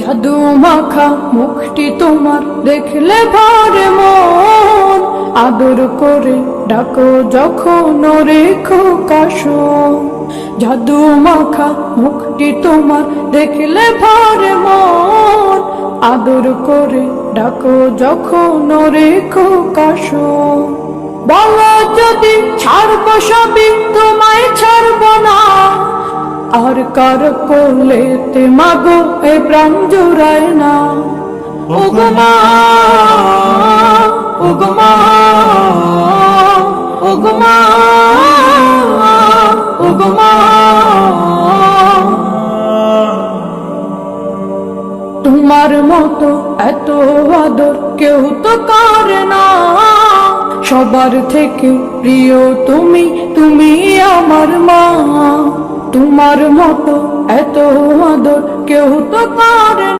জাদু মাখা মুখটি তোমার দেখলে ভরে মন, আদর করে ডাকো যখন রেখো কাশো। জাদু মাখা মুখটি তোমার দেখলে ভরে মন, আদর করে ডাকো যখন রেখো কাশো। বলো যদি ছাড়বো সবই তোমায় ছাড়বো না, আর কার কোলেতে মাগো এ প্রাণ জুড়ায় না। ওগো মা, ওগো মা, ওগো মা, ওগো মা। তোমার মতো এত আদর কেউ তো করে না, সবার থেকে প্রিয় তুমি, তুমি আমার মা। তোমার মতো এত আদর কেউ তো করে